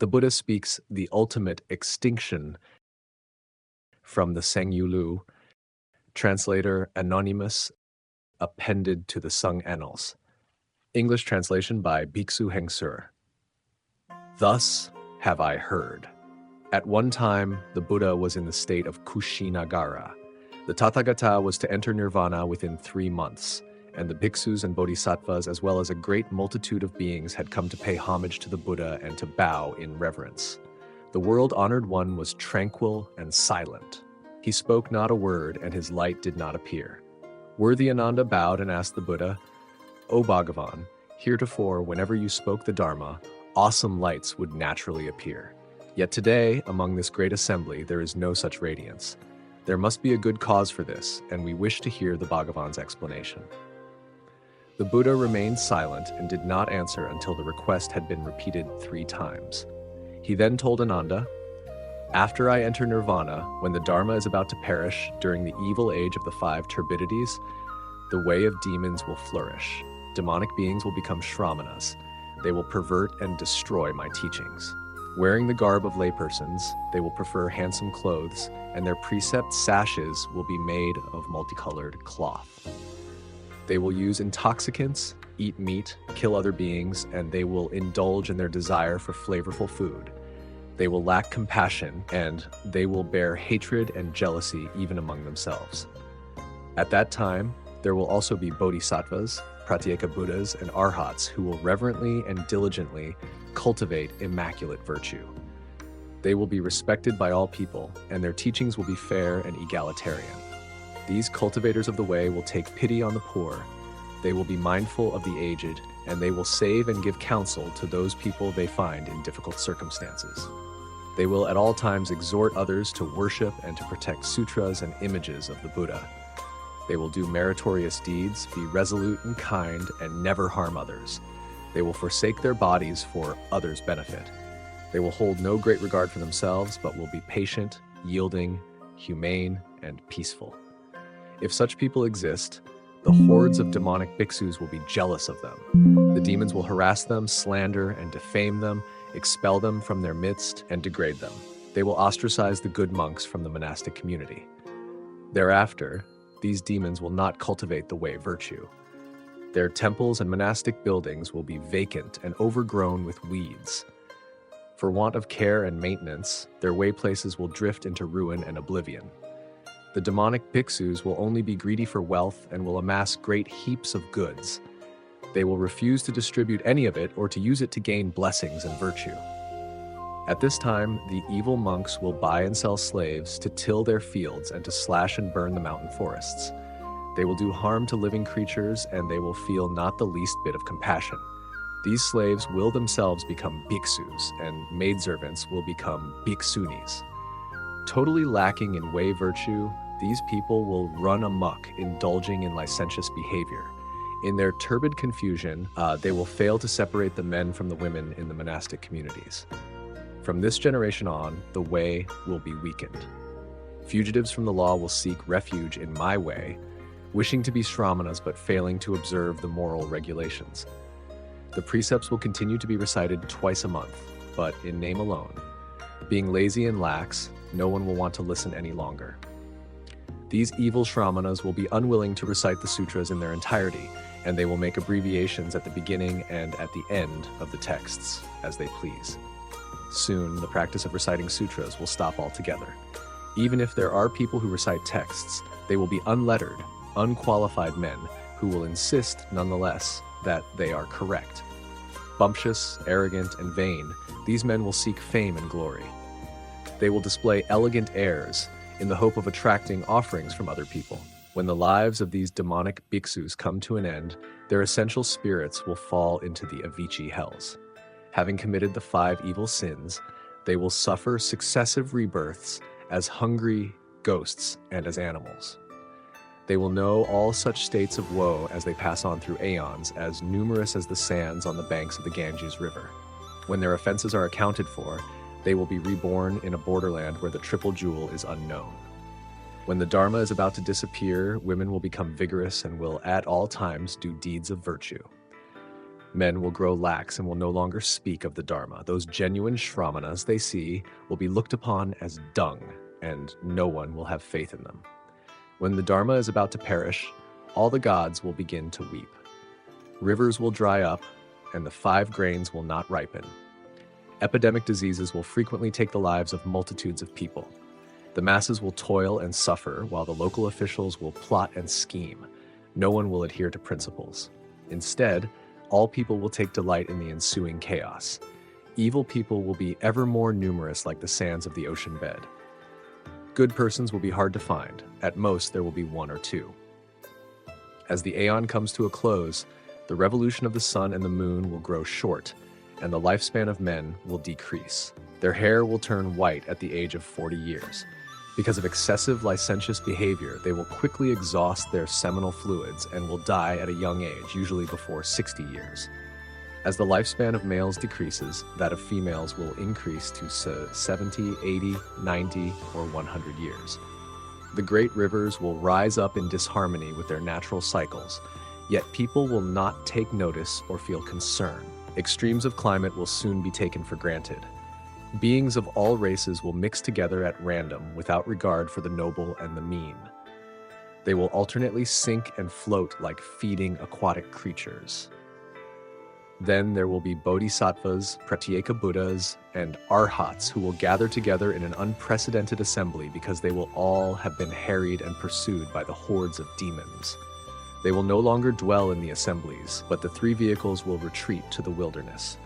The Buddha speaks the ultimate extinction from the Seng Yulu, translator anonymous, appended to the Sung Annals. English translation by Bhiksu Hengsur. Thus have I heard. At one time, the Buddha was in the state of Kushinagara. The Tathagata was to enter nirvana within 3 months, and the bhiksus and bodhisattvas, as well as a great multitude of beings, had come to pay homage to the Buddha and to bow in reverence. The world-honored one was tranquil and silent. He spoke not a word, and his light did not appear. Worthy Ananda bowed and asked the Buddha, "O Bhagavan, heretofore, whenever you spoke the Dharma, awesome lights would naturally appear. Yet today, among this great assembly, there is no such radiance. There must be a good cause for this, and we wish to hear the Bhagavan's explanation." The Buddha remained silent and did not answer until the request had been repeated 3 times. He then told Ananda, "After I enter nirvana, when the Dharma is about to perish during the evil age of the 5 turbidities, the way of demons will flourish. Demonic beings will become Shramanas. They will pervert and destroy my teachings. Wearing the garb of laypersons, they will prefer handsome clothes, and their precept sashes will be made of multicolored cloth. They will use intoxicants, eat meat, kill other beings, and they will indulge in their desire for flavorful food. They will lack compassion, and they will bear hatred and jealousy even among themselves. At that time, there will also be bodhisattvas, pratyeka Buddhas, and arhats who will reverently and diligently cultivate immaculate virtue. They will be respected by all people, and their teachings will be fair and egalitarian. These cultivators of the way will take pity on the poor. They will be mindful of the aged, and they will save and give counsel to those people they find in difficult circumstances. They will at all times exhort others to worship and to protect sutras and images of the Buddha. They will do meritorious deeds, be resolute and kind, and never harm others. They will forsake their bodies for others' benefit. They will hold no great regard for themselves, but will be patient, yielding, humane, and peaceful. If such people exist, the hordes of demonic bhiksus will be jealous of them. The demons will harass them, slander and defame them, expel them from their midst, and degrade them. They will ostracize the good monks from the monastic community. Thereafter, these demons will not cultivate the way virtue. Their temples and monastic buildings will be vacant and overgrown with weeds. For want of care and maintenance, their way places will drift into ruin and oblivion. The demonic bhiksus will only be greedy for wealth and will amass great heaps of goods. They will refuse to distribute any of it or to use it to gain blessings and virtue. At this time, the evil monks will buy and sell slaves to till their fields and to slash and burn the mountain forests. They will do harm to living creatures, and they will feel not the least bit of compassion. These slaves will themselves become bhiksus, and maidservants will become bhiksunis. Totally lacking in way virtue, these people will run amok, indulging in licentious behavior. In their turbid confusion, they will fail to separate the men from the women in the monastic communities. From this generation on, the way will be weakened. Fugitives from the law will seek refuge in my way, wishing to be Shramanas but failing to observe the moral regulations. The precepts will continue to be recited twice a month, but in name alone. Being lazy and lax, no one will want to listen any longer. These evil Shramanas will be unwilling to recite the sutras in their entirety, and they will make abbreviations at the beginning and at the end of the texts, as they please. Soon, the practice of reciting sutras will stop altogether. Even if there are people who recite texts, they will be unlettered, unqualified men who will insist, nonetheless, that they are correct. Bumptious, arrogant, and vain, these men will seek fame and glory. They will display elegant airs in the hope of attracting offerings from other people. When the lives of these demonic bhiksus come to an end, their essential spirits will fall into the Avicii hells. Having committed the 5 evil sins, they will suffer successive rebirths as hungry ghosts and as animals. They will know all such states of woe as they pass on through aeons, as numerous as the sands on the banks of the Ganges River. When their offenses are accounted for, they will be reborn in a borderland where the triple jewel is unknown. When the Dharma is about to disappear, women will become vigorous and will at all times do deeds of virtue. Men will grow lax and will no longer speak of the Dharma. Those genuine Shramanas they see will be looked upon as dung, and no one will have faith in them. When the Dharma is about to perish, all the gods will begin to weep. Rivers will dry up, and the 5 grains will not ripen. Epidemic diseases will frequently take the lives of multitudes of people. The masses will toil and suffer, while the local officials will plot and scheme. No one will adhere to principles. Instead, all people will take delight in the ensuing chaos. Evil people will be ever more numerous like the sands of the ocean bed. Good persons will be hard to find. At most, there will be 1 or 2. As the aeon comes to a close, the revolution of the sun and the moon will grow short, and the lifespan of men will decrease. Their hair will turn white at the age of 40 years. Because of excessive licentious behavior, they will quickly exhaust their seminal fluids and will die at a young age, usually before 60 years. As the lifespan of males decreases, that of females will increase to 70, 80, 90, or 100 years. The great rivers will rise up in disharmony with their natural cycles, yet people will not take notice or feel concern. Extremes of climate will soon be taken for granted. Beings of all races will mix together at random without regard for the noble and the mean. They will alternately sink and float like feeding aquatic creatures. Then there will be bodhisattvas, pratyeka buddhas, and arhats who will gather together in an unprecedented assembly because they will all have been harried and pursued by the hordes of demons. They will no longer dwell in the assemblies, but the 3 vehicles will retreat to the wilderness.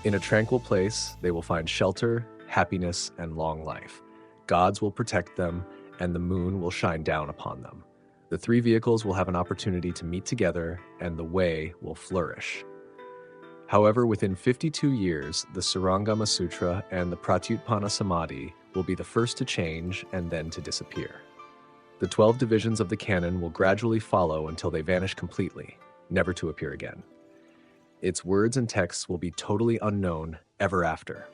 In a tranquil place, they will find shelter, happiness, and long life. Gods will protect them, and the moon will shine down upon them. The 3 vehicles will have an opportunity to meet together, and the way will flourish. However, within 52 years, the Surangama Sutra and the Pratyutpana Samadhi will be the first to change and then to disappear. The 12 divisions of the canon will gradually follow until they vanish completely, never to appear again. Its words and texts will be totally unknown ever after.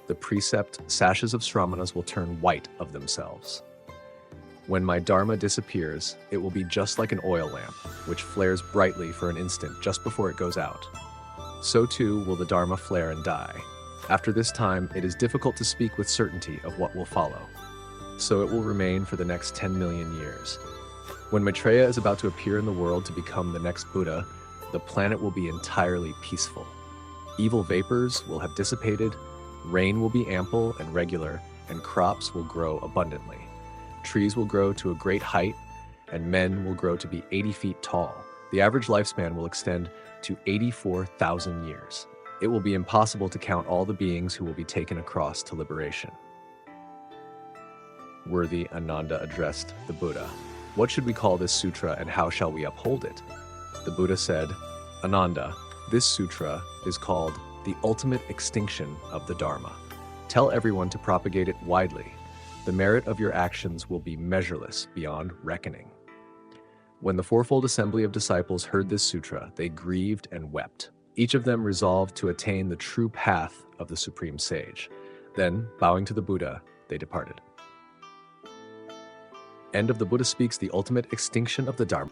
The precept sashes of Sramanas will turn white of themselves. When my Dharma disappears, it will be just like an oil lamp, which flares brightly for an instant just before it goes out. So too will the Dharma flare and die. After this time, it is difficult to speak with certainty of what will follow. So it will remain for the next 10 million years. When Maitreya is about to appear in the world to become the next Buddha, the planet will be entirely peaceful. Evil vapors will have dissipated, rain will be ample and regular, and crops will grow abundantly. Trees will grow to a great height, and men will grow to be 80 feet tall. The average lifespan will extend to 84,000 years. It will be impossible to count all the beings who will be taken across to liberation. Worthy Ananda addressed the Buddha. What should we call this sutra and how shall we uphold it? The Buddha said, Ananda, this sutra is called the ultimate extinction of the Dharma. Tell everyone to propagate it widely. The merit of your actions will be measureless beyond reckoning. When the fourfold assembly of disciples heard this sutra, they grieved and wept. Each of them resolved to attain the true path of the Supreme Sage. Then, bowing to the Buddha, they departed. End of the Buddha Speaks, the Ultimate Extinction of the Dharma.